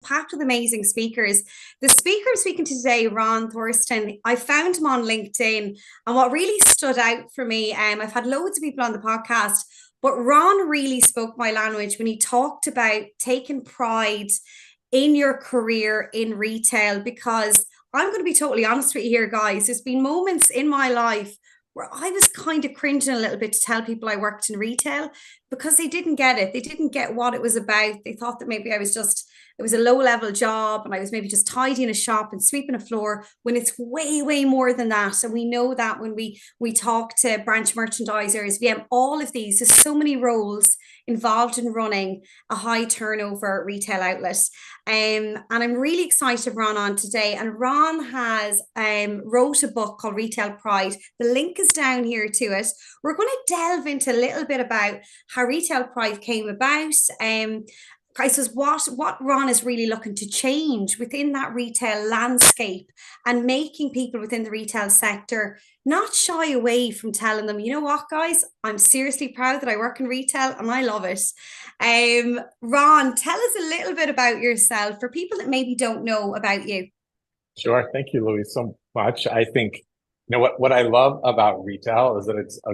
packed with amazing speakers. The speaker I'm speaking to today, Ron Thurston, I found him on LinkedIn. And what really stood out for me, I've had loads of people on the podcast, but Ron really spoke my language when he talked about taking pride in your career in retail. Because I'm going to be totally honest with you here, guys. There's been moments in my life where I was kind of cringing a little bit to tell people I worked in retail because they didn't get it. They didn't get what it was about. They thought that maybe it was a low level job and I was maybe just tidying a shop and sweeping a floor when it's way, way more than that. And we know that when we talk to branch merchandisers, VM, all of these, there's so many roles involved in running a high turnover retail outlet. And I'm really excited to have Ron on today. And Ron has wrote a book called Retail Pride. The link is down here to it. We're going to delve into a little bit about how Retail Pride came about. I suppose what Ron is really looking to change within that retail landscape and making people within the retail sector not shy away from telling them, you know what, guys, I'm seriously proud that I work in retail and I love it. Ron, tell us a little bit about yourself for people that maybe don't know about you. Sure. Thank you, Louise, so much. I think, what I love about retail is that it's a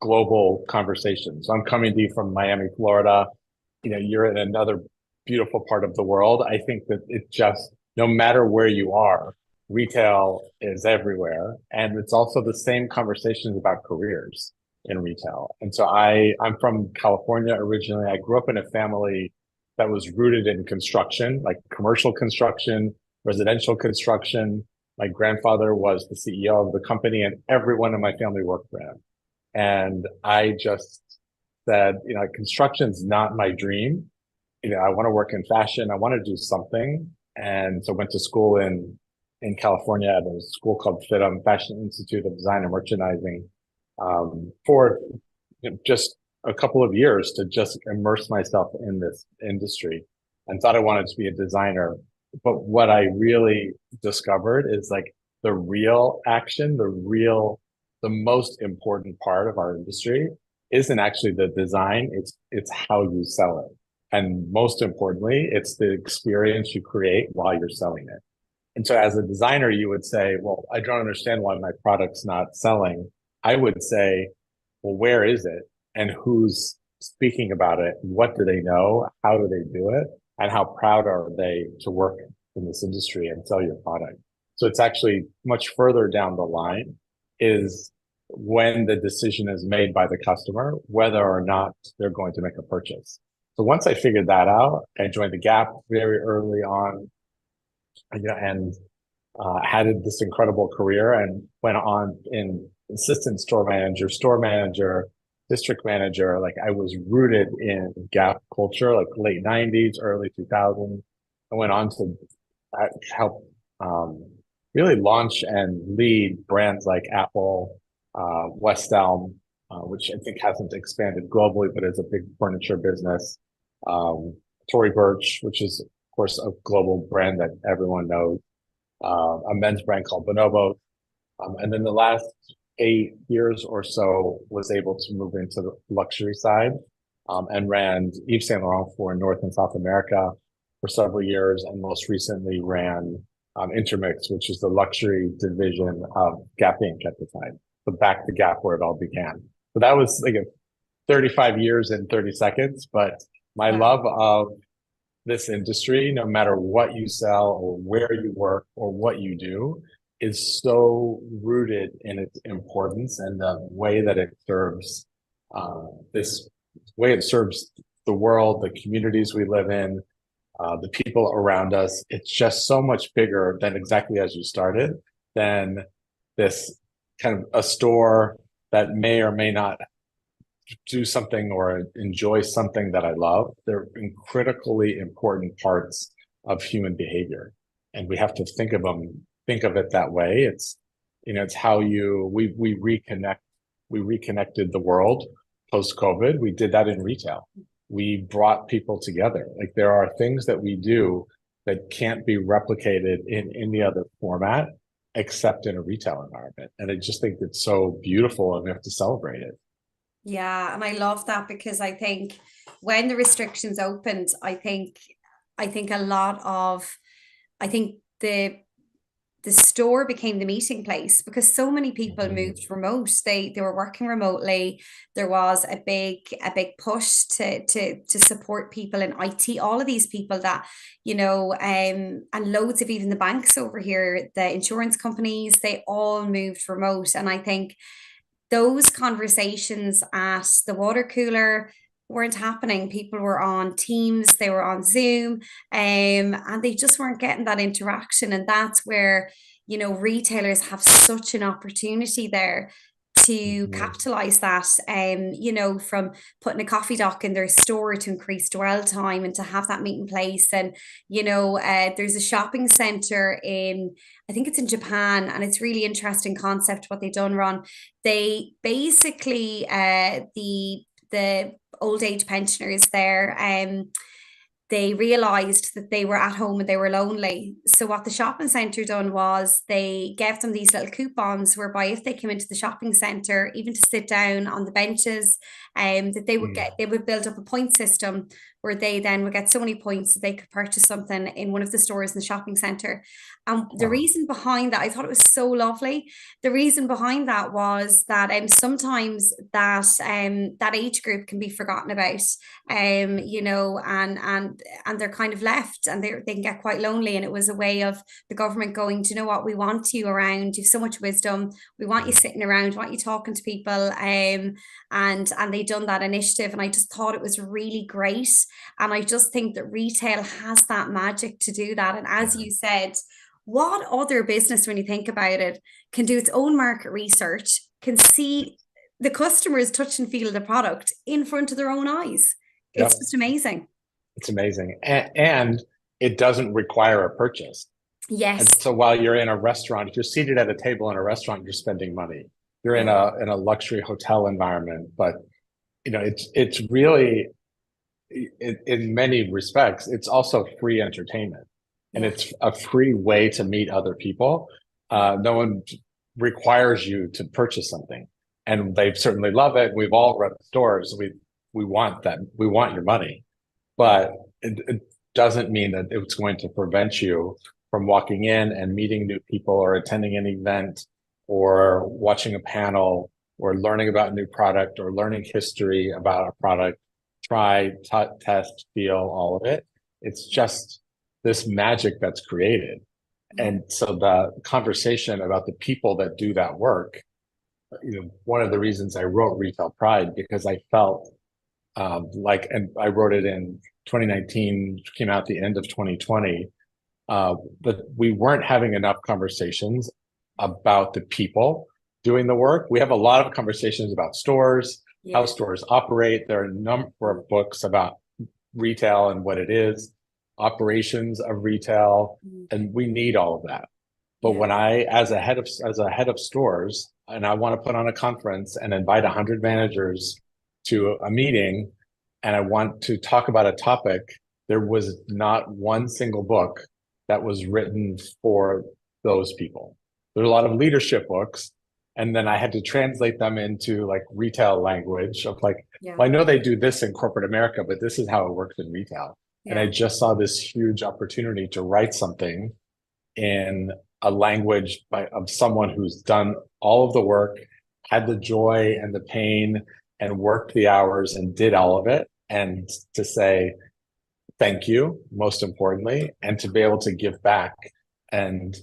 global conversation. So I'm coming to you from Miami, Florida. You're in another beautiful part of the world. I think that it just, no matter where you are, retail is everywhere. And it's also the same conversations about careers in retail. And so I'm from California originally. I grew up in a family that was rooted in construction, like commercial construction, residential construction. My grandfather was the CEO of the company and everyone in my family worked for him. And I just said, construction's not my dream. I want to work in fashion. I want to do something. And so went to school in California at a school called FITM, Fashion Institute of Design and Merchandising, for just a couple of years to just immerse myself in this industry and thought I wanted to be a designer. But what I really discovered is like the real action, the most important part of our industry isn't actually the design. It's how you sell it. And most importantly, it's the experience you create while you're selling it. And so as a designer, you would say, well, I don't understand why my product's not selling. I would say, well, where is it? And who's speaking about it? What do they know? How do they do it? And how proud are they to work in this industry and sell your product? So it's actually much further down the line is when the decision is made by the customer, whether or not they're going to make a purchase. So once I figured that out, I joined the Gap very early on, and had this incredible career and went on in assistant store manager, district manager. Like I was rooted in Gap culture, like late 90s, early 2000s. I went on to help really launch and lead brands like Apple, West Elm, which I think hasn't expanded globally, but is a big furniture business. Tory Burch, which is, of course, a global brand that everyone knows. A men's brand called Bonobo. And then the last 8 years or so was able to move into the luxury side, and ran Yves Saint Laurent for North and South America for several years, and most recently ran Intermix, which is the luxury division of Gap Inc. at the time. So back to Gap where it all began. So that was like a 35 years in 30 seconds, but my love of this industry, no matter what you sell or where you work or what you do, is so rooted in its importance and the way that it serves the world, the communities we live in, the people around us. It's just so much bigger than exactly as you started, than this kind of a store that may or may not do something or enjoy something that I love. They're critically important parts of human behavior. And we have to think of it that way. It's how we reconnected the world post-COVID. We did that in retail. We brought people together. Like there are things that we do that can't be replicated in any other format except in a retail environment. And I just think it's so beautiful and we have to celebrate it. Yeah, and I love that because I think when the restrictions opened, I think I think a lot of, I think the store became the meeting place because so many people moved remote. They were working remotely. There was a big push to support people in IT, all of these people that, and loads of even the banks over here, the insurance companies, they all moved remote. And I think those conversations at the water cooler weren't happening. People were on Teams, they were on Zoom, and they just weren't getting that interaction. And that's where, retailers have such an opportunity there to capitalize that, from putting a coffee dock in their store to increase dwell time and to have that meeting place. And, there's a shopping center in, I think it's in Japan, and it's really interesting concept what they've done, Ron. They basically, the old age pensioners there, they realized that they were at home and they were lonely. So what the shopping centre done was they gave them these little coupons whereby if they came into the shopping centre, even to sit down on the benches, that they would build up a point system where they then would get so many points that they could purchase something in one of the stores in the shopping centre. And the reason behind that, I thought it was so lovely. The reason behind that was that sometimes that age group can be forgotten about, and they're kind of left and they can get quite lonely. And it was a way of the government going, do you know what, we want you around, you have so much wisdom, we want you sitting around, we want you talking to people, and they done that initiative. And I just thought it was really great. And I just think that retail has that magic to do that. And as you said, what other business, when you think about it, can do its own market research, can see the customers touch and feel the product in front of their own eyes? It's just amazing. It's amazing. And it doesn't require a purchase. Yes. And so while you're in a restaurant, if you're seated at a table in a restaurant, you're spending money. You're in a luxury hotel environment, but it's really, in many respects, it's also free entertainment. And it's a free way to meet other people. No one requires you to purchase something. And they certainly love it. We've all run stores. We want that. We want your money. But it doesn't mean that it's going to prevent you from walking in and meeting new people or attending an event or watching a panel or learning about a new product or learning history about a product. Try, test, feel, all of it. It's just this magic that's created. And so the conversation about the people that do that work, one of the reasons I wrote Retail Pride, because I felt and I wrote it in 2019, came out the end of 2020, but we weren't having enough conversations about the people doing the work. We have a lot of conversations about stores, how stores operate. There are a number of books about retail and what it is, operations of retail, and we need all of that. But when I, as a head of stores, and I want to put on a conference and invite 100 managers to a meeting, and I want to talk about a topic, there was not one single book that was written for those people. There's a lot of leadership books, and then I had to translate them into like retail language of well, I know they do this in corporate America, but this is how it works in retail. And I just saw this huge opportunity to write something in a language of someone who's done all of the work, had the joy and the pain, and worked the hours and did all of it. And to say thank you, most importantly, and to be able to give back and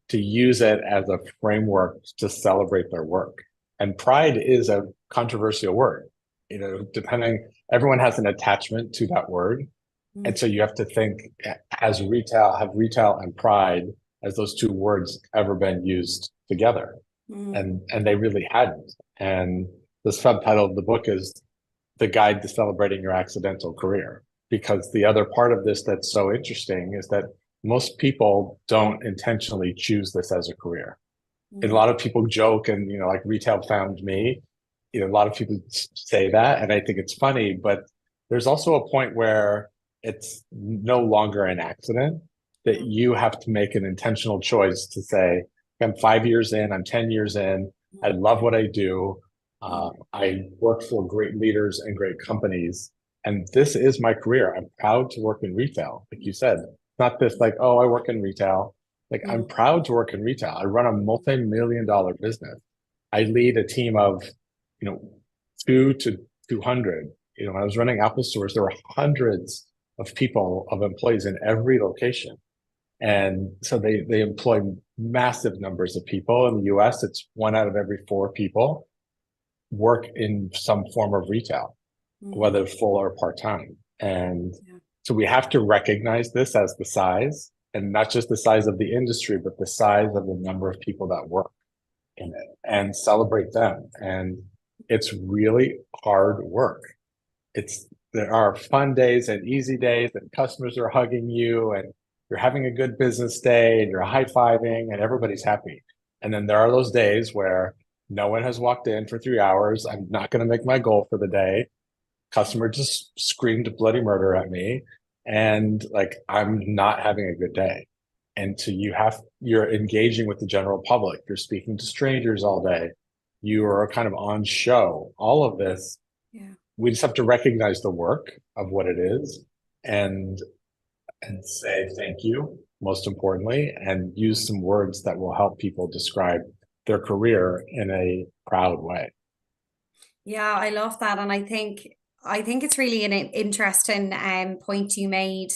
to use it as a framework to celebrate their work. And pride is a controversial word. Everyone has an attachment to that word. And so you have to think, have retail and pride, as those two words ever been used together? And they really hadn't. And the subtitle of the book is The Guide to Celebrating Your Accidental Career. Because the other part of this that's so interesting is that most people don't intentionally choose this as a career. And a lot of people joke and, like retail found me. A lot of people say that, and I think it's funny, but there's also a point where it's no longer an accident, that you have to make an intentional choice to say, I'm 5 years in, I'm 10 years in, I love what I do. I work for great leaders and great companies, And this is my career. I'm proud to work in retail. Like you said, not this like, oh, I work in retail. Like I'm Mm. proud to work in retail. I run a multi-million-dollar business. I lead a team of, 2 to 200. When I was running Apple stores, there were hundreds of people, of employees in every location. And so they employ massive numbers of people. In the US, it's 1 out of every 4 people work in some form of retail, Mm. whether full or part-time. And Yeah. so we have to recognize this as the size, and not just the size of the industry, but the size of the number of people that work in it, and celebrate them. And it's really hard work. There are fun days and easy days, and customers are hugging you, and you're having a good business day, and you're high-fiving, and everybody's happy. And then there are those days where no one has walked in for 3 hours. I'm not going to make my goal for the day. Customer just screamed bloody murder at me, and like I'm not having a good day. And so you're engaging with the general public. You're speaking to strangers all day. You are kind of on show. All of this, Yeah. we just have to recognize the work of what it is, and say thank you, most importantly, and use some words that will help people describe their career in a proud way. Yeah, I love that. And I think it's really an interesting point you made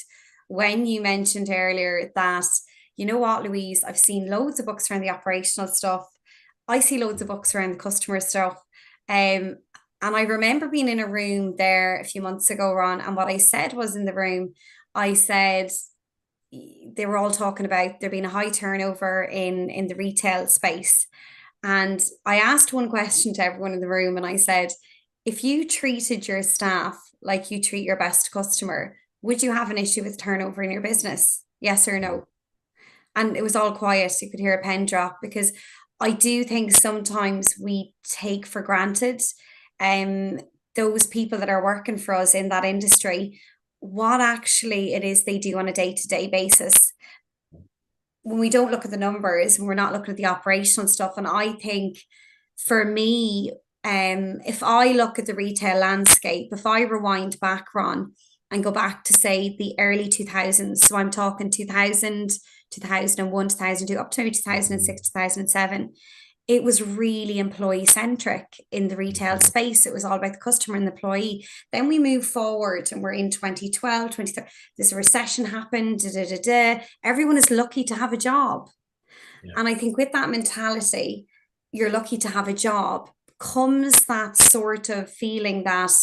when you mentioned earlier that, you know what, Louise, I've seen loads of books around the operational stuff. I see loads of books around the customer stuff. Um, and I remember being in a room there a few months ago, Ron, and what I said was in the room, I said they were all talking about there being a high turnover in the retail space. And I asked one question to everyone in the room, and I said, if you treated your staff like you treat your best customer, would you have an issue with turnover in your business? Yes or no? And it was all quiet. You could hear a pen drop because I do think sometimes we take for granted um those people that are working for us in that industry, what actually it is they do on a day-to-day basis when we don't look at the numbers and we're not looking at the operational stuff. And I think for me, if I look at the retail landscape, if I rewind back, Ron, and go back to say the early 2000s, so I'm talking 2000, 2001, 2002, up to maybe 2006, 2007, it was really employee centric in the retail space. It was all about the customer and the employee. Then we move forward and we're in 2012, 2013. This recession happened. Da, da, da, da. Everyone is lucky to have a job. Yeah. And I think with that mentality, you're lucky to have a job, comes that sort of feeling that,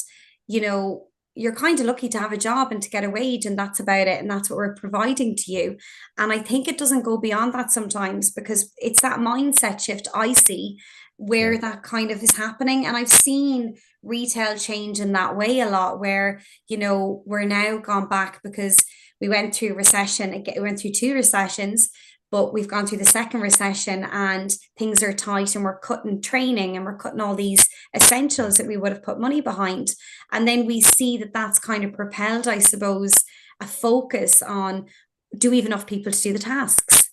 you know, you're kind of lucky to have a job and to get a wage, and that's about it. And that's what we're providing to you. And I think it doesn't go beyond that sometimes because it's that mindset shift I see where Yeah. that kind of is happening. And I've seen retail change in that way a lot, where, we're now gone back because we went through recession, we went through 2 recessions, but we've gone through the second recession and things are tight and we're cutting training and we're cutting all these essentials that we would have put money behind. And then we see that that's kind of propelled, I suppose, a focus on, do we have enough people to do the tasks?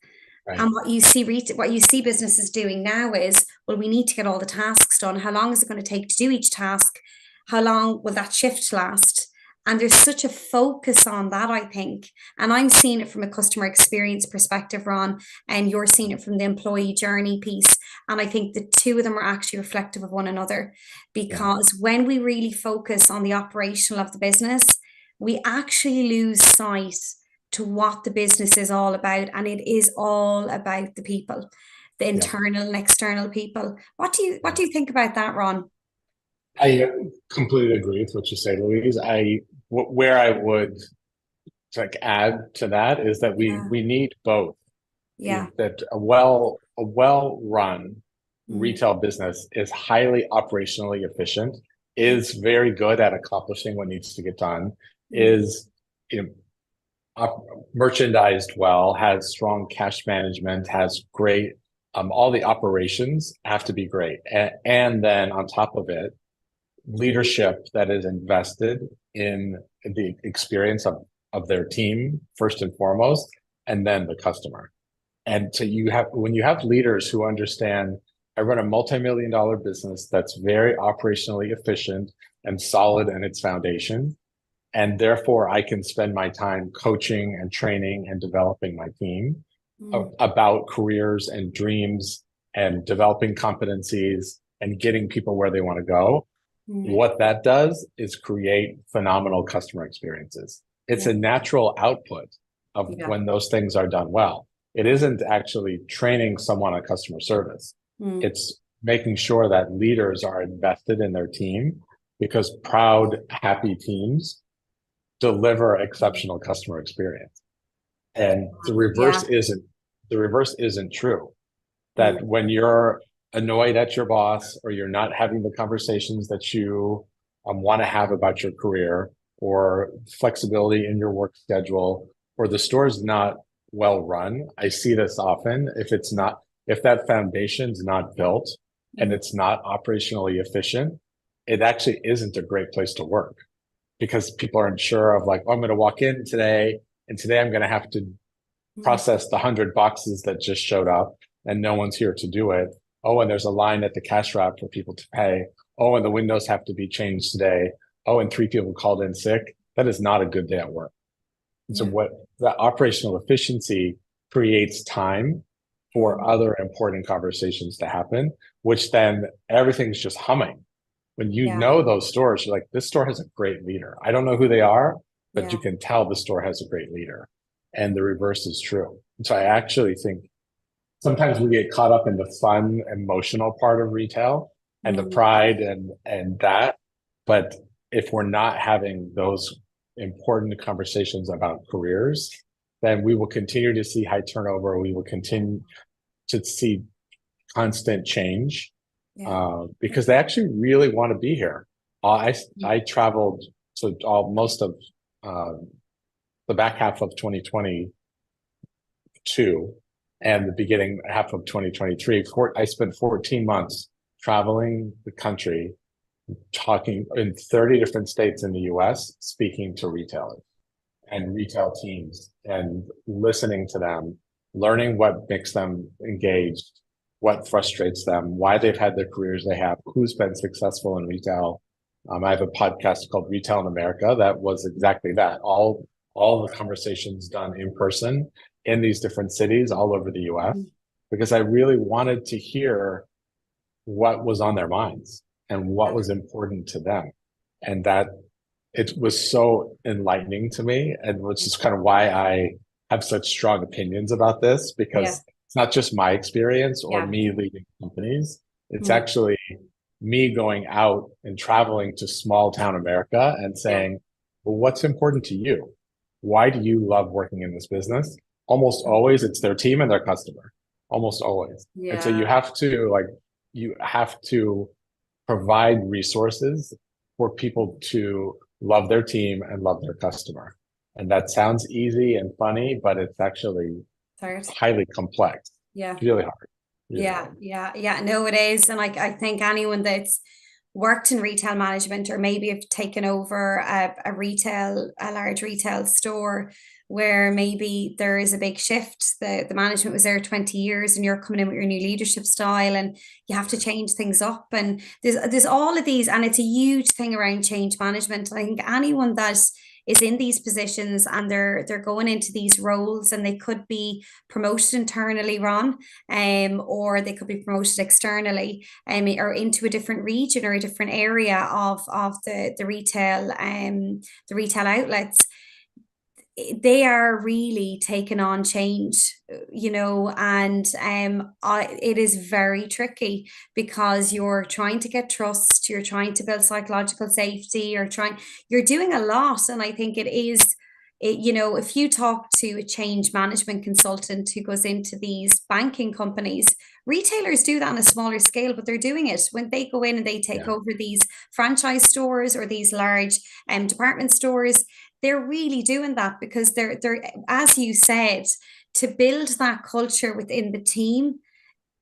Right. And what you see businesses doing now is, well, we need to get all the tasks done. How long is it going to take to do each task? How long will that shift last? And there's such a focus on that, I think. And I'm seeing it from a customer experience perspective, Ron, and you're seeing it from the employee journey piece. And I think the two of them are actually reflective of one another, Yeah. because when we really focus on the operational of the business, we actually lose sight to what the business is all about. And it is all about the people, the Yeah. internal and external people. What do you think about that, Ron? I completely agree with what you say, Louise. Where I would like add to that is that we Yeah. we need both. Yeah. That a well run Mm. retail business is highly operationally efficient, is very good at accomplishing what needs to get done, Mm. is you know, merchandised well, has strong cash management, has great all the operations have to be great, and then on top of it, leadership that is invested in the experience of their team first and foremost, and then the customer. And so when you have leaders who understand, I run a multi-million-dollar business that's very operationally efficient and solid in its foundation. And therefore, I can spend my time coaching and training and developing my team about careers and dreams and developing competencies and getting people where they want to go. What that does is create phenomenal customer experiences. It's a natural output of when those things are done well. It isn't actually training someone on customer service. It's making sure that leaders are invested in their team, because proud, happy teams deliver exceptional customer experience. And the reverse isn't true. That when you're annoyed at your boss, or you're not having the conversations that you want to have about your career, or flexibility in your work schedule, or the store's not well run. I see this often. If that foundation's not built and it's not operationally efficient, it actually isn't a great place to work, because people aren't sure of like, oh, I'm going to walk in today, and today I'm going to have to process the 100 boxes that just showed up, and no one's here to do it. Oh, and there's a line at the cash wrap for people to pay. Oh, and the windows have to be changed today. Oh, and 3 people called in sick. That is not a good day at work. So what that operational efficiency creates time for other important conversations to happen, which then everything's just humming. When you know those stores, you're like, this store has a great leader. I don't know who they are, but you can tell the store has a great leader. And the reverse is true. And so I actually think sometimes we get caught up in the fun, emotional part of retail and the pride and that. But if we're not having those important conversations about careers, then we will continue to see high turnover. We will continue to see constant change. Because they actually really want to be here. I traveled most of the back half of 2022 and the beginning half of 2023. I spent 14 months traveling the country, talking in 30 different states in the US, speaking to retailers and retail teams and listening to them, learning what makes them engaged, what frustrates them, why they've had the careers they have, who's been successful in retail. I have a podcast called Retail in America that was exactly that. All the conversations done in person in these different cities all over the US, because I really wanted to hear what was on their minds and what was important to them. And that it was so enlightening to me, and which is kind of why I have such strong opinions about this, because it's not just my experience or me leading companies. It's actually me going out and traveling to small town America and saying, well, what's important to you? Why do you love working in this business? Almost always it's their team and their customer. Almost always. And so you have to provide resources for people to love their team and love their customer. And that sounds easy and funny, but it's actually highly complex. It's really hard. No, it is. And I think anyone that's worked in retail management, or maybe have taken over a large retail store where maybe there is a big shift. The management was there 20 years and you're coming in with your new leadership style and you have to change things up. And there's all of these, and it's a huge thing around change management. I think anyone that is in these positions and they're going into these roles, and they could be promoted internally, Ron, or they could be promoted externally, or into a different region or a different area of the retail outlets. They are really taking on change, and it is very tricky, because you're trying to get trust, you're trying to build psychological safety, you're doing a lot. And I think if you talk to a change management consultant who goes into these banking companies, retailers do that on a smaller scale, but they're doing it when they go in and they take over these franchise stores or these large department stores. They're really doing that because they're, as you said, to build that culture within the team,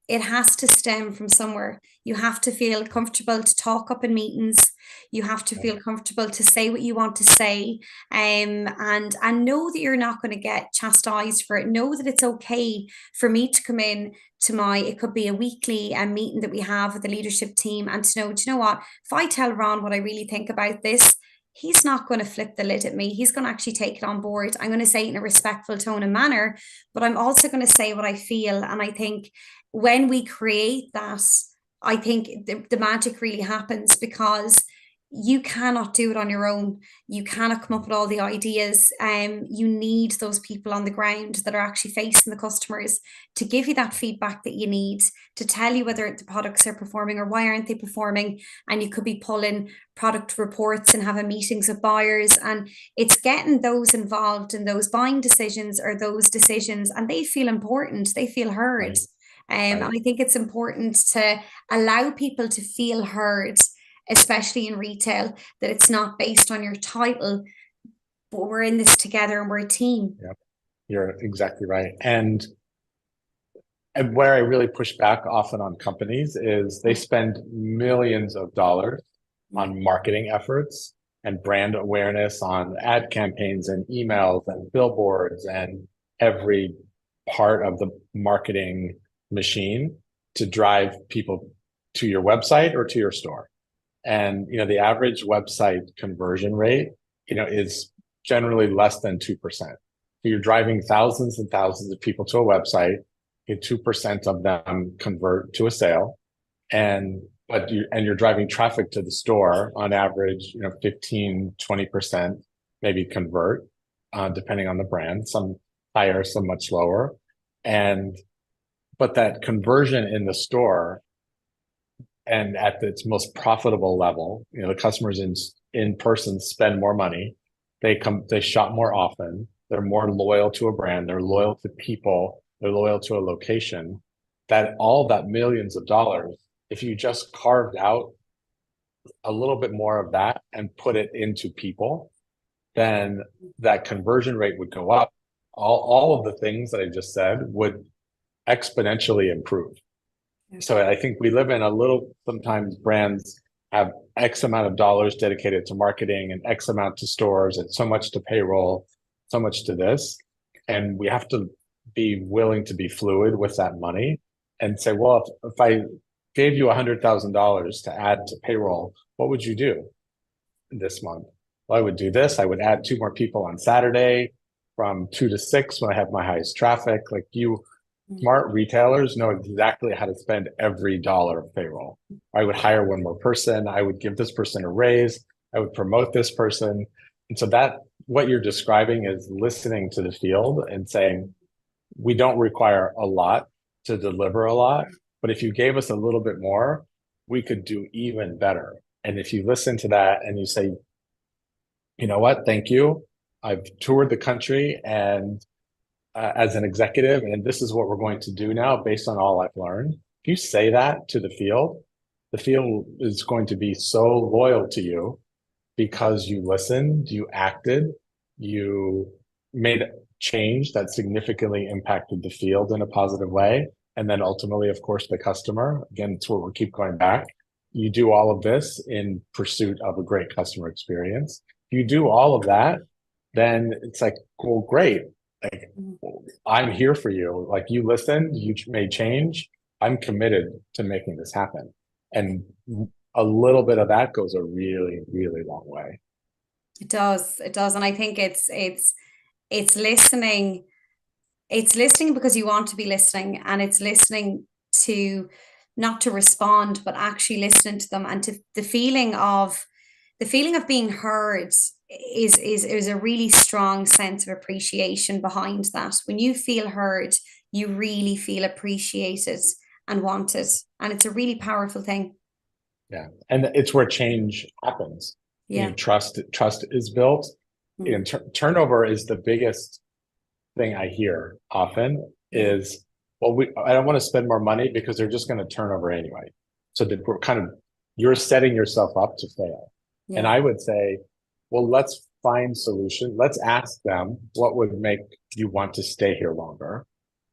it has to stem from somewhere. You have to feel comfortable to talk up in meetings. You have to feel comfortable to say what you want to say, and know that you're not going to get chastised for it. Know that it's okay for me to come in to it could be a weekly meeting that we have with the leadership team, and to know, do you know what? If I tell Ron what I really think about this, he's not going to flip the lid at me. He's going to actually take it on board. I'm going to say it in a respectful tone and manner, but I'm also going to say what I feel. And I think when we create that, I think the magic really happens, because you cannot do it on your own. You cannot come up with all the ideas. You need those people on the ground that are actually facing the customers to give you that feedback that you need, to tell you whether the products are performing or why aren't they performing. And you could be pulling product reports and having meetings with buyers. And it's getting those involved in those buying decisions or those decisions, and they feel important. They feel heard. Right. And I think it's important to allow people to feel heard, especially in retail, that it's not based on your title, but we're in this together and we're a team. Yep. You're exactly right. And where I really push back often on companies is they spend millions of dollars on marketing efforts and brand awareness, on ad campaigns and emails and billboards and every part of the marketing machine to drive people to your website or to your store. And, the average website conversion rate, is generally less than 2%. So you're driving thousands and thousands of people to a website, 2% of them convert to a sale. But you're driving traffic to the store on average, 15, 20% maybe convert, depending on the brand, some higher, some much lower. But that conversion in the store and at its most profitable level, the customers in person spend more money. They shop more often. They're more loyal to a brand. They're loyal to people. They're loyal to a location. That all that millions of dollars, if you just carved out a little bit more of that and put it into people, then that conversion rate would go up. All of the things that I just said would exponentially improve. So I think we live in sometimes brands have X amount of dollars dedicated to marketing and X amount to stores and so much to payroll, so much to this. And we have to be willing to be fluid with that money and say, well, if I gave you $100,000 to add to payroll, what would you do this month? Well, I would do this. I would add 2 more people on Saturday from 2 to 6 when I have my highest traffic. Like smart retailers know exactly how to spend every dollar of payroll. I would hire 1 more person. I would give this person a raise. I would promote this person. And so what you're describing is listening to the field and saying, we don't require a lot to deliver a lot, but if you gave us a little bit more, we could do even better. And if you listen to that and you say, you know what, thank you. I've toured the country and as an executive, and this is what we're going to do now based on all I've learned. If you say that to the field is going to be so loyal to you because you listened, you acted, you made a change that significantly impacted the field in a positive way. And then ultimately, of course, the customer. Again, it's where we keep going back. You do all of this in pursuit of a great customer experience. If you do all of that, then it's like, cool, great. Like, I'm here for you. Like, you listened, you made change. I'm committed to making this happen. And a little bit of that goes a really, really long way. It does. And I think it's listening. It's listening because you want to be listening, and it's listening to not to respond, but actually listening to them, and to the feeling of being heard is a really strong sense of appreciation behind that. When you feel heard, you really feel appreciated and wanted, and it's a really powerful thing. Yeah, and it's where change happens. Yeah, trust is built. And turnover is the biggest thing I hear often is, well, I don't want to spend more money because they're just going to turn over anyway. So that you're setting yourself up to fail. Yeah. And I would say, well, let's find solutions. Let's ask them what would make you want to stay here longer.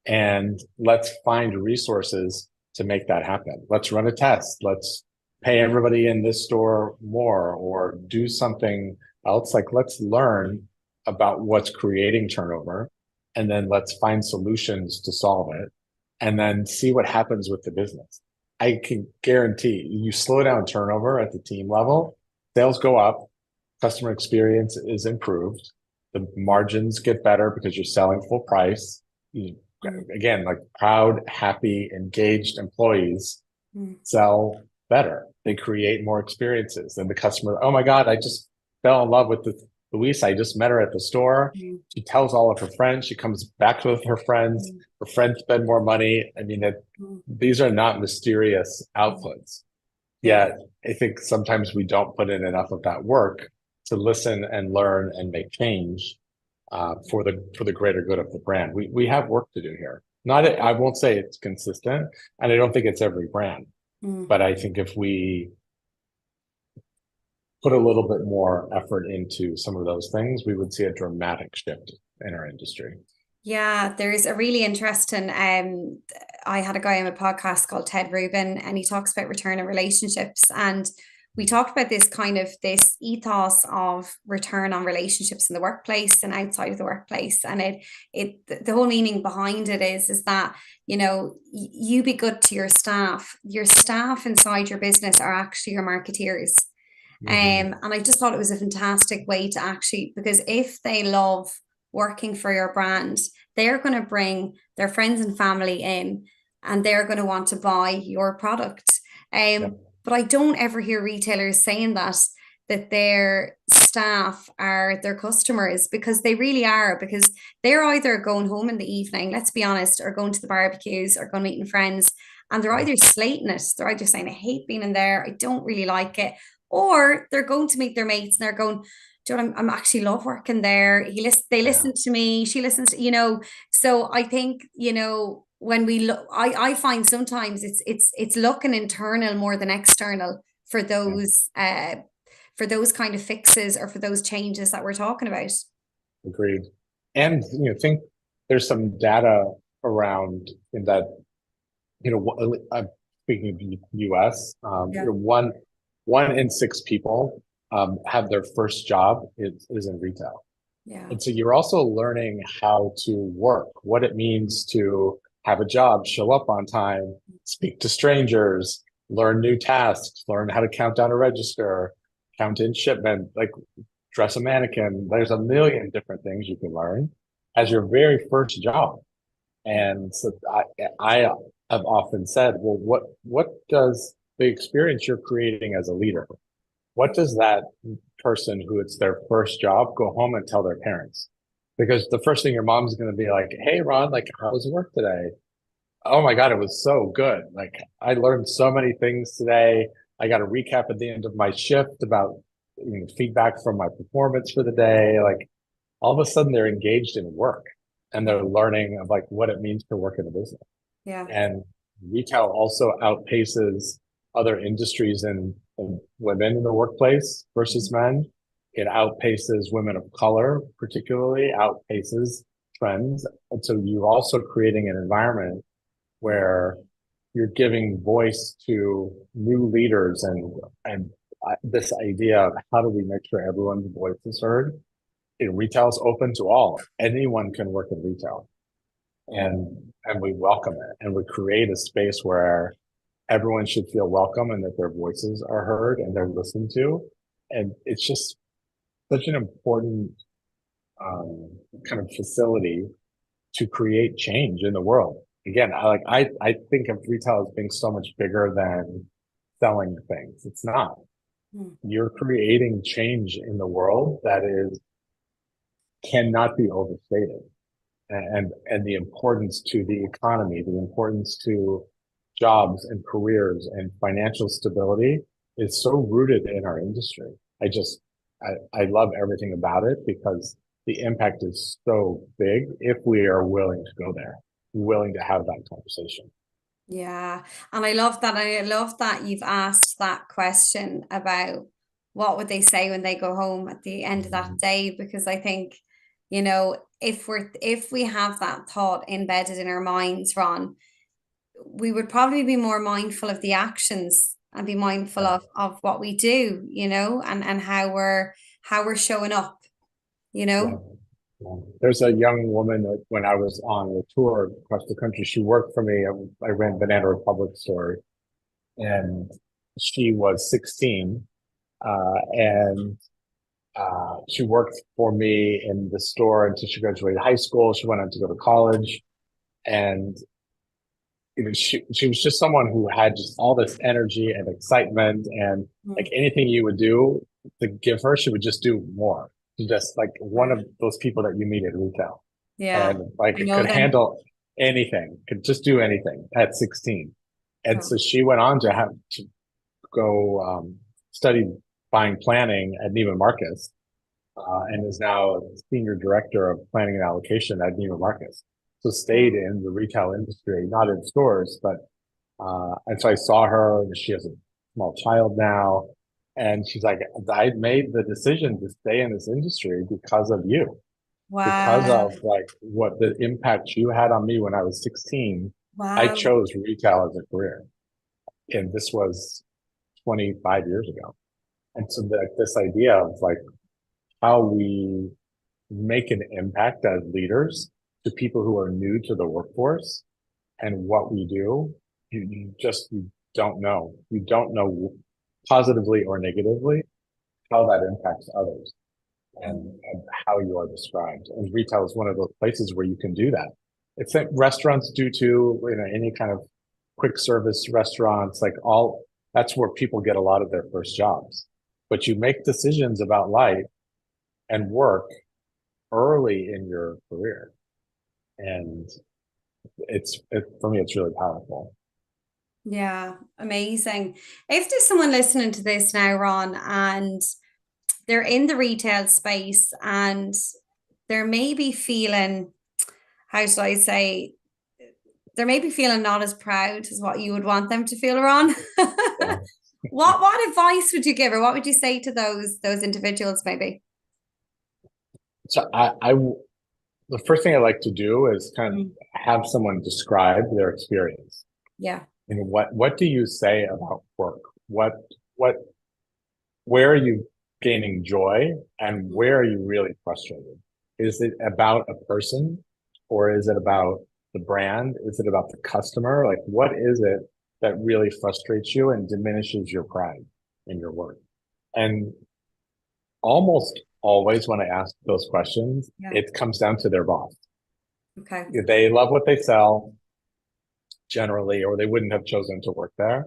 And let's find resources to make that happen. Let's run a test. Let's pay everybody in this store more, or do something else. Like, let's learn about what's creating turnover, and then let's find solutions to solve it, and then see what happens with the business. I can guarantee you slow down turnover at the team level, sales go up, customer experience is improved. The margins get better because you're selling full price. Again, like proud, happy, engaged employees sell better. They create more experiences. And the customer, oh my God, I just fell in love with Louise. I just met her at the store. She tells all of her friends. She comes back with her friends. Her friends spend more money. I mean, these are not mysterious outputs. Yet, I think sometimes we don't put in enough of that work to listen and learn and make change for the greater good of the brand. We have work to do here. I won't say it's consistent, and I don't think it's every brand. But I think if we put a little bit more effort into some of those things, we would see a dramatic shift in our industry. Yeah, there's a really interesting I had a guy on a podcast called Ted Rubin, and he talks about return on relationships. And we talked about this ethos of return on relationships in the workplace and outside of the workplace. And the whole meaning behind it is that, you know, you be good to your staff. Your staff inside your business are actually your marketeers. And I just thought it was a fantastic way to actually, because if they love working for your brand, they're going to bring their friends and family in, and they're going to want to buy your product. But I don't ever hear retailers saying that their staff are their customers, because they really are, because they're either going home in the evening, let's be honest, or going to the barbecues or going meeting friends, and they're either slating it, they're either saying, I hate being in there, I don't really like it, or they're going to meet their mates and they're going, do you know, I'm actually love working there. They listen to me. She listens to, you know. So I think, you know, when we look, I find sometimes it's looking internal more than external for those kind of fixes or for those changes that we're talking about. Agreed. And I think there's some data around in that, I'm speaking of the US, one in six people have their first job is in retail. Yeah. And so you're also learning how to work, what it means to have a job, show up on time, speak to strangers, learn new tasks, learn how to count down a register, count in shipment, like dress a mannequin. There's a million different things you can learn as your very first job. And so I have often said, well, what does the experience you're creating as a leader, what does that person who it's their first job go home and tell their parents? Because the first thing your mom's going to be like, hey, Ron, like, how was work today? Oh my God, it was so good. Like, I learned so many things today. I got a recap at the end of my shift about feedback from my performance for the day. Like, all of a sudden they're engaged in work and they're learning of like what it means to work in a business. Yeah. And retail also outpaces other industries and women in the workplace versus men. It outpaces women of color, particularly outpaces trends. And so you're also creating an environment where you're giving voice to new leaders and this idea of how do we make sure everyone's voice is heard. Retail is open to all. Anyone can work in retail, and we welcome it, and we create a space where everyone should feel welcome and that their voices are heard and they're listened to. And it's just such an important kind of facility to create change in the world. Again, I think of retail as being so much bigger than selling things. It's not. You're creating change in the world that cannot be overstated. And the importance to the economy, the importance to jobs and careers and financial stability is so rooted in our industry. I love everything about it because the impact is so big if we are willing to go there, willing to have that conversation. Yeah. And I love that. I love that you've asked that question about what would they say when they go home at the end of that day, because I think, if we have that thought embedded in our minds, Ron, we would probably be more mindful of the actions and be mindful of what we do, and how we're showing up, Yeah. There's a young woman that when I was on a tour across the country, she worked for me. I ran Banana Republic store, and she was 16, and She worked for me in the store until she graduated high school. She went on to go to college, and she was just someone who had just all this energy and excitement, and like anything you would do to give her, she would just do more. She just like one of those people that you meet in retail, Yeah, and like I know could them. handle anything, could just do anything at 16. And Oh, so she went on to have to go study buying planning at Neiman Marcus, and is now senior director of planning and allocation at Neiman Marcus. So stayed wow. in the retail industry, not in stores, but and so I saw her. She has a small child now, and she's like, I made the decision to stay in this industry because of you, because Wow. of like what the impact you had on me when I was 16. I Wow. chose retail as a career, and this was 25 years ago. And so this idea of like how we make an impact as leaders to people who are new to the workforce and what we do, you don't know. You don't know positively or negatively how that impacts others and how you are described. And retail is one of those places where you can do that. It's that restaurants do too, any kind of quick service restaurants, like all that's where people get a lot of their first jobs. But you make decisions about life and work early in your career. And for me, it's really powerful. Yeah, amazing. If there's someone listening to this now, Ron, and they're in the retail space and they're maybe feeling, how should I say, they're maybe feeling not as proud as what you would want them to feel, Ron. Yeah. What advice would you give, or what would you say to those individuals maybe? So the first thing I like to do is kind of Mm, have someone describe their experience. yeah. And what do you say about work? What where are you gaining joy and where are you really frustrated? Is it about a person or is it about the brand? Is it about the customer? Like what is it that really frustrates you and diminishes your pride in your work? And almost always when I ask those questions, Yeah. it comes down to their boss. Okay. They love what they sell generally, or they wouldn't have chosen to work there.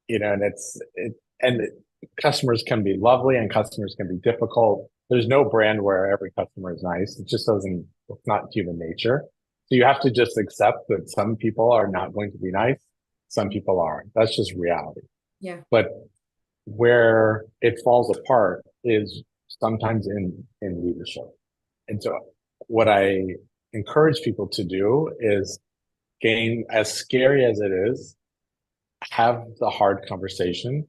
And customers can be lovely and customers can be difficult. There's no brand where every customer is nice. It just doesn't, it's not human nature. So you have to just accept that some people are not going to be nice. Some people are. That's just reality. Yeah. But where it falls apart is sometimes in leadership. And so what I encourage people to do is gain, as scary as it is, have the hard conversation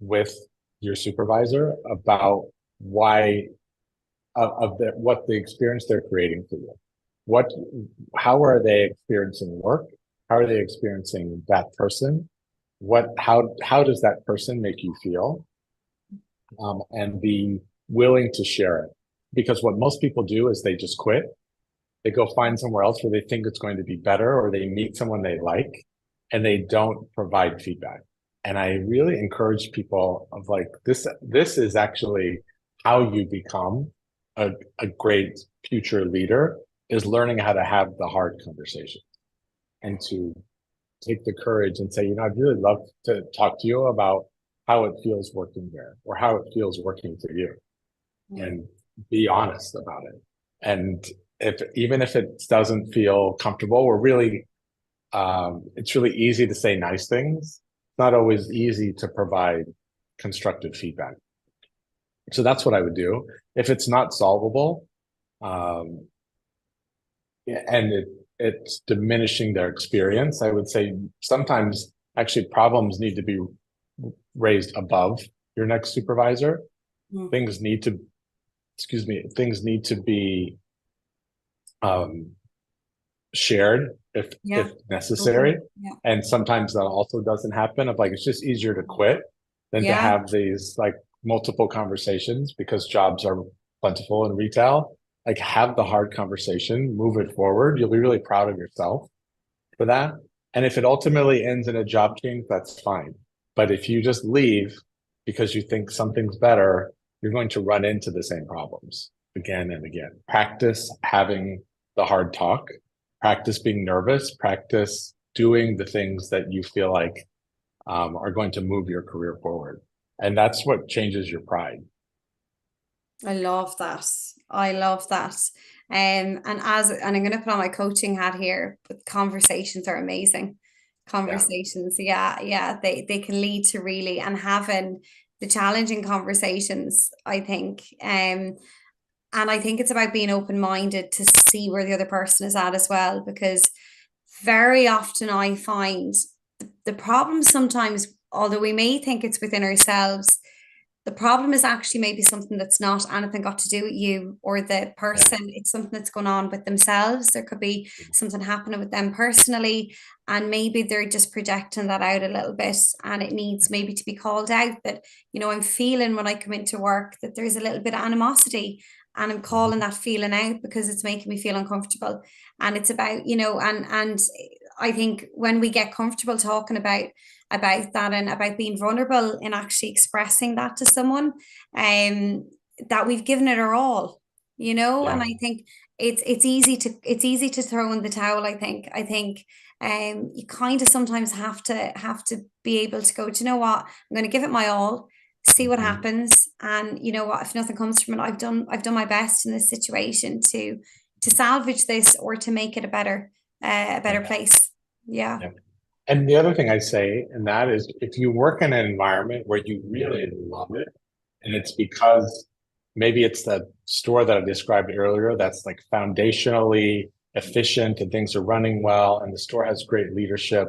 with your supervisor about why what the experience they're creating for you. What how are they experiencing work? How are they experiencing that person? How does that person make you feel? And be willing to share it. Because what most people do is they just quit. They go find somewhere else where they think it's going to be better, or they meet someone they like and they don't provide feedback. And I really encourage people of like this is actually how you become a great future leader, is learning how to have the hard conversation and to take the courage and say, I'd really love to talk to you about how it feels working there or how it feels working for you, Yeah. and be honest about it. And even if it doesn't feel comfortable, it's really easy to say nice things. It's not always easy to provide constructive feedback. So that's what I would do. If it's not solvable, um, and it's diminishing their experience, I would say sometimes actually problems need to be raised above your next supervisor. Mm, Things need to, things need to be um, shared if yeah. necessary. Open. Yeah. And sometimes that also doesn't happen. Of like, it's just easier to quit than to Yeah. have these like multiple conversations because jobs are plentiful in retail. Like, have the hard conversation, move it forward. You'll be really proud of yourself for that. And if it ultimately ends in a job change, that's fine. But if you just leave because you think something's better, you're going to run into the same problems again and again. Practice having the hard talk, practice being nervous, practice doing the things that you feel like are going to move your career forward. And that's what changes your pride. I love that. I love that. And I'm going to put on my coaching hat here, but conversations are amazing. Yeah. Conversations, yeah, they can lead to really, and having the challenging conversations, I think. And I think it's about being open-minded to see where the other person is at as well, because very often I find the problem sometimes, although we may think it's within ourselves, the problem is actually maybe something that's not anything got to do with you or the Yeah. person. It's something that's going on with themselves. There could be something happening with them personally, and maybe they're just projecting that out a little bit. And it needs maybe to be called out that, I'm feeling when I come into work that there's a little bit of animosity, and I'm calling that feeling out because it's making me feel uncomfortable. And it's about, and I think when we get comfortable talking about that and about being vulnerable and actually expressing that to someone, that we've given it our all, Yeah. and I think it's easy to throw in the towel. I think you kind of sometimes have to be able to go, do you know what, I'm going to give it my all, see what Mhm. happens, and you know what, if nothing comes from it, I've done my best in this situation to salvage this or to make it a better Yeah. place. Yeah. Yeah. And the other thing I say, and that is if you work in an environment where you really love it, and it's because maybe it's the store that I described earlier that's like foundationally efficient and things are running well, and the store has great leadership,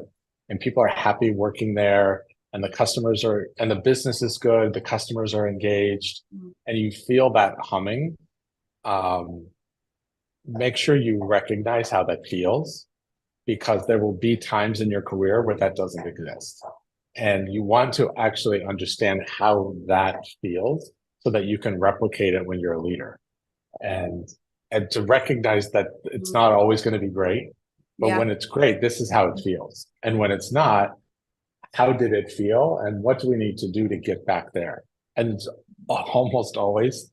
and people are happy working there, and and the business is good, the customers are engaged, and you feel that humming. Um, Make sure you recognize how that feels because there will be times in your career where that doesn't exist. And you want to actually understand how that feels so that you can replicate it when you're a leader. And and to recognize that it's not always going to be great, but Yeah. when it's great, this is how it feels. And when it's not, how did it feel? And what do we need to do to get back there? And it's almost always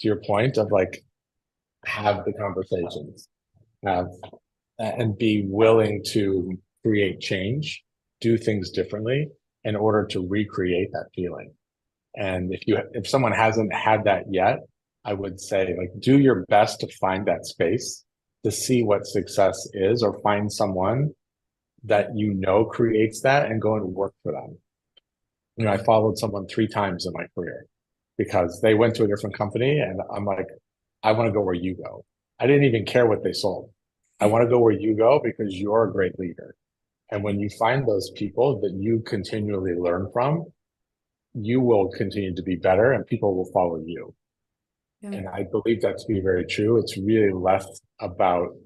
to your point of like, have the conversations, have and be willing to create change, do things differently in order to recreate that feeling. And if someone hasn't had that yet, I would say like do your best to find that space to see what success is, or find someone that creates that and go and work for them. I followed someone 3 times in my career because they went to a different company and I'm like, I want to go where you go. I didn't even care what they sold. I want to go where you go because you're a great leader. And when you find those people that you continually learn from, you will continue to be better and people will follow you. Yeah. And I believe that to be very true. It's really less about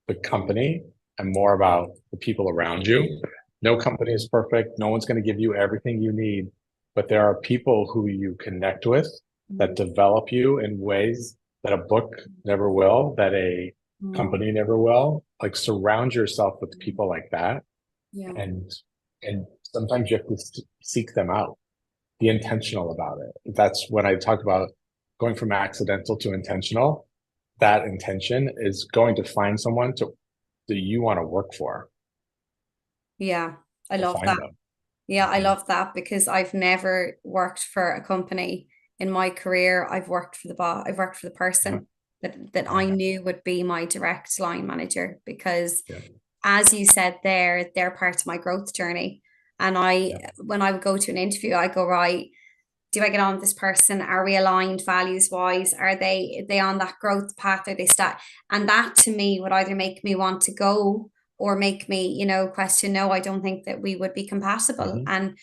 the company and more about the people around you. No company is perfect. No one's going to give you everything you need, but there are people who you connect with that develop you in ways that a book never will, that a company never will. Like surround yourself with people like that. Yeah. And sometimes you have to seek them out. Be intentional about it. That's when I talk about going from accidental to intentional. That intention is going to find someone that you want to work for. Yeah. I To love find that. them. Yeah, I love that because I've never worked for a company in my career. I've worked for the boss. I've worked for the Yeah, person that I yeah, knew would be my direct line manager because, yeah, as you said, they're part of my growth journey. And yeah. when I would go to an interview, I go, right, do I get on with this person? Are we aligned values wise? Are they on that growth path? Are they start? And that to me would either make me want to go or make me, question, no, I don't think that we would be compatible. Mhm. And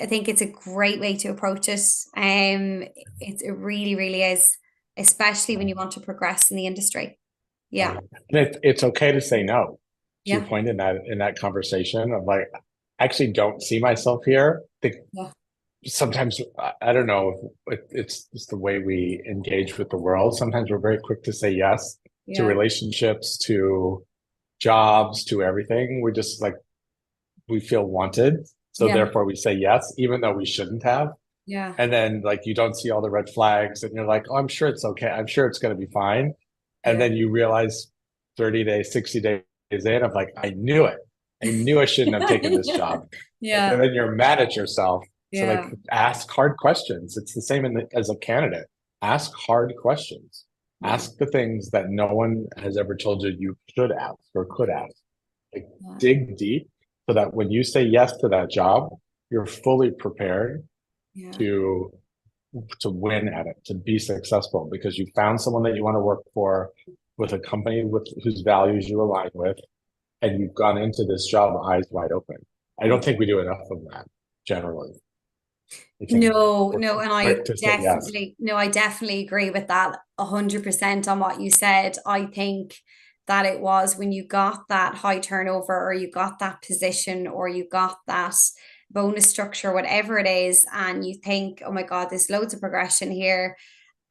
I think it's a great way to approach it. It really, really is, especially when you want to progress in the industry. Yeah. Right. And it's okay to say no. To your Yeah. point in that conversation of like, I actually don't see myself here. Yeah. Sometimes I don't know if it's the way we engage with the world. Sometimes we're very quick to say yes to Yeah. relationships, to jobs, to everything. We're just like we feel wanted, so Yeah. therefore we say yes, even though we shouldn't have. Yeah. And then like you don't see all the red flags and you're like, oh, I'm sure it's okay. I'm sure it's going to be fine. And Yeah. then you realize 30 days, 60 days in, I'm like, I knew it. I knew I shouldn't have taken this job. Like, Yeah. and then you're mad at yourself. So like Yeah. ask hard questions. It's the same as a candidate. Ask hard questions. Yeah. Ask the things that no one has ever told you you should ask or could ask. Like Yeah. dig deep so that when you say yes to that job, you're fully prepared Yeah. to win at it, to be successful because you found someone that you want to work for with a company with whose values you align with, and you've gone into this job eyes wide open. I don't think we do enough of that generally. I think No, we're no, and quick to say yes. I definitely agree with that 100% on what you said. I think that it was when you got that high turnover or you got that position or you got that bonus structure, whatever it is, and you think, oh my God, there's loads of progression here.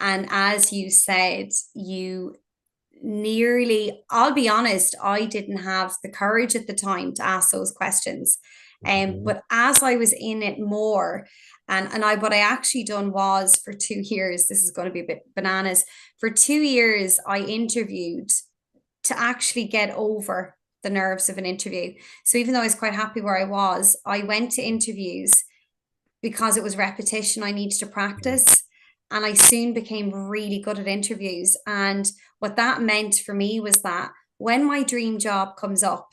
And as you said, you nearly, I'll be honest, I didn't have the courage at the time to ask those questions. Mhm. But as I was in it more, and I what I actually done was for 2 years, this is going to be a bit bananas. For 2 years, I interviewed to actually get over the nerves of an interview. So even though I was quite happy where I was, I went to interviews because it was repetition. I needed to practice. And I soon became really good at interviews. And what that meant for me was that when my dream job comes up,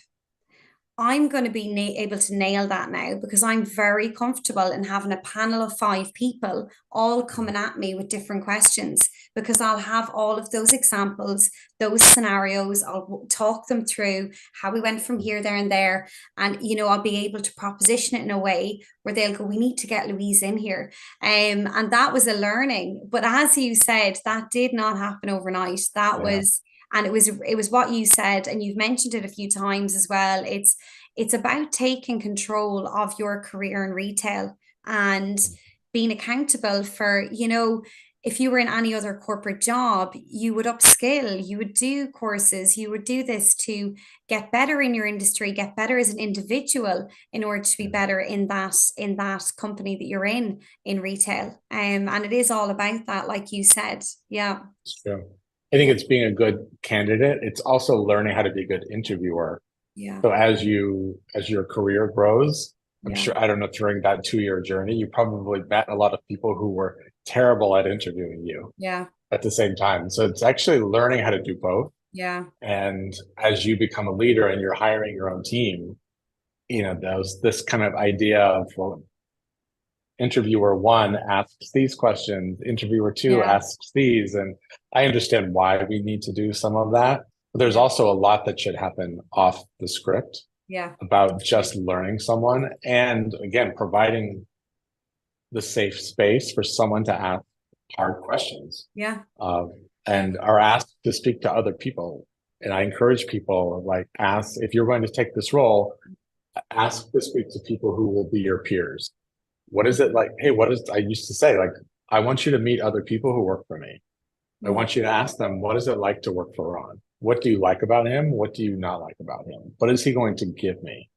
I'm going to be able to nail that now because I'm very comfortable in having a panel of 5 people all coming at me with different questions because I'll have all of those examples, those scenarios. I'll talk them through how we went from here, there, and there. And, I'll be able to proposition it in a way where they'll go, we need to get Louise in here. And that was a learning. But as you said, that did not happen overnight. That Yeah. was and it was what you said, and you've mentioned it a few times as well. It's about taking control of your career in retail and being accountable for, if you were in any other corporate job, you would upskill, you would do courses, you would do this to get better in your industry, get better as an individual in order to be better in that company that you're in retail. And it is all about that, like you said. Yeah. It's true. I think it's being a good candidate. It's also learning how to be a good interviewer. Yeah. So as your career grows, I'm Yeah. sure, I don't know, during that 2 year journey, you probably met a lot of people who were terrible at interviewing you Yeah. at the same time. So it's actually learning how to do both. Yeah. And as you become a leader and you're hiring your own team, this kind of idea of, well, interviewer one asks these questions, interviewer two Yeah. asks these. And I understand why we need to do some of that. But there's Yeah. also a lot that should happen off the script Yeah. about just learning someone and again, providing the safe space for someone to ask hard questions Yeah. uh, Yeah. and are asked to speak to other people. And I encourage people like ask if you're going to take this role, ask to speak to people who will be your peers. What is it like? Hey, I used to say, like, I want you to meet other people who work for me. I Mm. want you to ask them, what is it like to work for Ron? What do you like about him? What do you not like about him? What is he going to give me?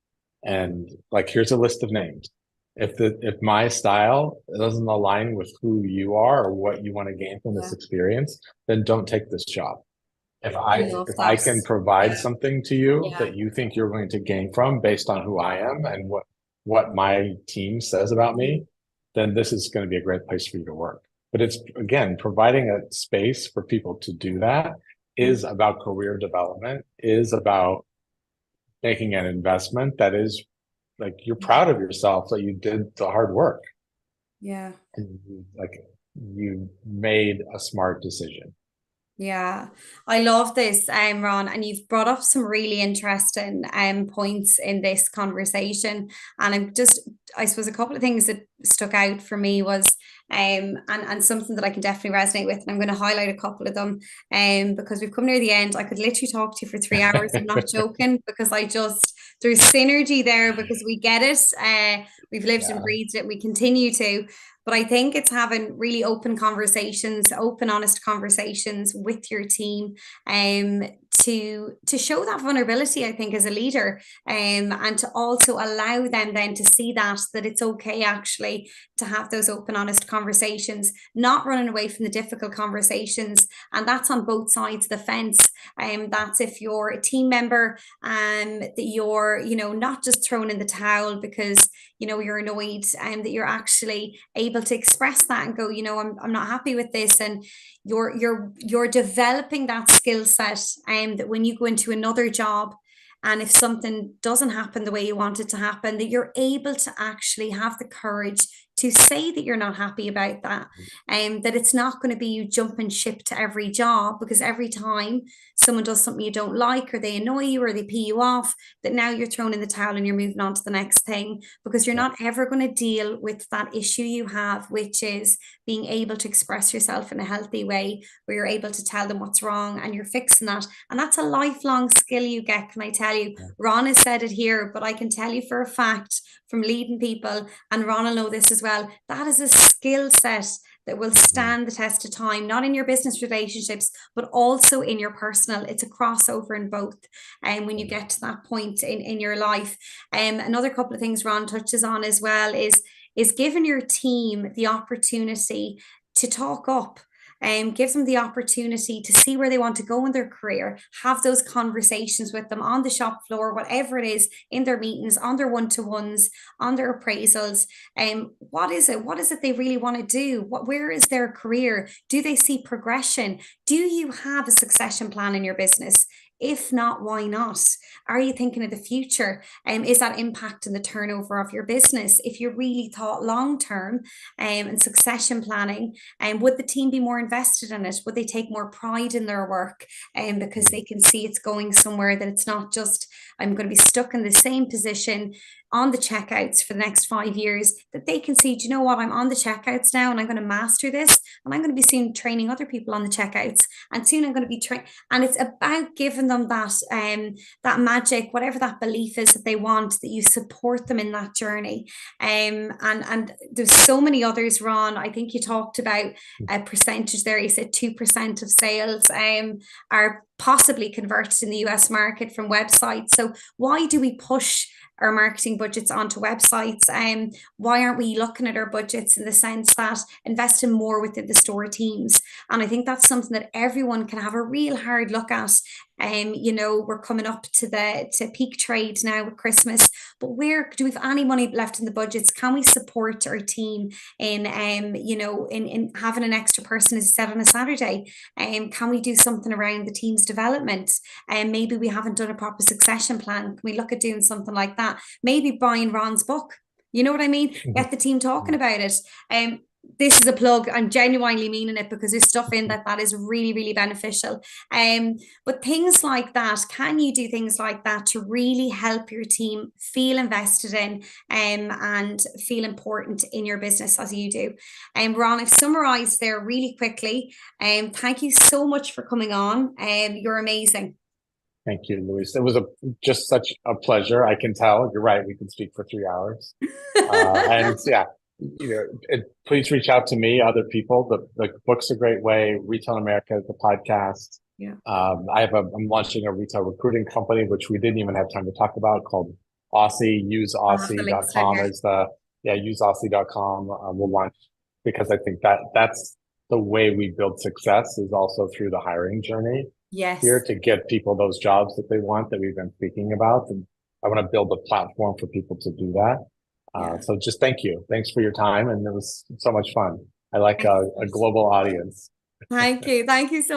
And like, here's a list of names. If my style doesn't align with who you are or what you want to gain from this Yeah. experience, then don't take this job. If I I love if I that. can provide Yeah. something to you Yeah. that you think you're going to gain from based on who I am and what my team says about me, then this is going to be a great place for you to work. But it's again, providing a space for people to do that is about career development, is about making an investment that is like you're proud of yourself that you did the hard work Yeah. and you made a smart decision. Yeah, I love this, Ron, and you've brought up some really interesting points in this conversation. And I suppose a couple of things that stuck out for me was and something that I can definitely resonate with, and I'm going to highlight a couple of them because we've come near the end. I could literally talk to you for 3 hours. I'm not joking because there's synergy there because we get it. We've lived and Yeah. breathed it. We continue to. But I think it's having really open conversations, open, honest conversations with your team, to show that vulnerability, I think, as a leader, and to also allow them then to see that it's okay actually to have those open, honest conversations, not running away from the difficult conversations. And that's on both sides of the fence. That's if you're a team member, that you're, not just thrown in the towel because, you're annoyed, and that you're actually able to express that and go, I'm not happy with this. And you're developing that skill set, and that when you go into another job, and if something doesn't happen the way you want it to happen, that you're able to actually have the courage to say that you're not happy about that, and that it's not going to be you jumping ship to every job, because every time someone does something you don't like, or they annoy you, or they pee you off, that now you're thrown in the towel and you're moving on to the next thing, because you're not ever going to deal with that issue you have, which is being able to express yourself in a healthy way, where you're able to tell them what's wrong and you're fixing that. And that's a lifelong skill you get, can I tell you? Ron has said it here, but I can tell you for a fact from leading people, and Ron will know this as well, that is a skill set that will stand the test of time, not in your business relationships, but also in your personal. It's a crossover in both. And when you get to that point in your life. Another couple of things Ron touches on as well is giving your team the opportunity to talk up, and gives them the opportunity to see where they want to go in their career, have those conversations with them on the shop floor, whatever it is, in their meetings, on their one-to-ones, on their appraisals. What is it they really want to do? Where is their career? Do they see progression? Do you have a succession plan in your business? If not, why not? Are you thinking of the future? Is that impacting the turnover of your business? If you really thought long term, and succession planning, would the team be more invested in it? Would they take more pride in their work? Because they can see it's going somewhere, that it's not just, I'm going to be stuck in the same position on the checkouts for the next 5 years, that they can see, do you know what, I'm on the checkouts now, and I'm going to master this, and I'm going to be soon training other people on the checkouts, and soon I'm going to be trained. And it's about giving them that magic, whatever that belief is that they want, that you support them in that journey. And there's so many others, Ron. I think you talked about a percentage there. You said 2% of sales are possibly converted in the US market from websites. So why do we push our marketing budgets onto websites? Why aren't we looking at our budgets in the sense that investing more within the store teams? And I think that's something that everyone can have a real hard look at. We're coming up to peak trade now with Christmas, but where do we have any money left in the budgets? Can we support our team in in having an extra person, as you said, on a Saturday? Can we do something around the team's development? And maybe we haven't done a proper succession plan. Can we look at doing something like that? Maybe buying Ron's book. You know what I mean? Get the team talking about it. This is a plug. I'm genuinely meaning it, because there's stuff in that is really, really beneficial. But things like that, can you do things like that to really help your team feel invested in, and feel important in your business as you do? Ron, I've summarized there really quickly. Thank you so much for coming on. You're amazing. Thank you, Louise. It was just such a pleasure. I can tell. You're right. We can speak for 3 hours. And yeah, please reach out to me, other people. The book's a great way. Retail America is the podcast. Yeah. I'm launching a retail recruiting company, which we didn't even have time to talk about, called Aussie. UseAussie.com is useaussie.com. We'll launch, because I think that's the way we build success, is also through the hiring journey. Yes. Here to get people those jobs that they want, that we've been speaking about. And I want to build a platform for people to do that. So just thank you. Thanks for your time. And it was so much fun. I like a global audience. Thank you. Thank you so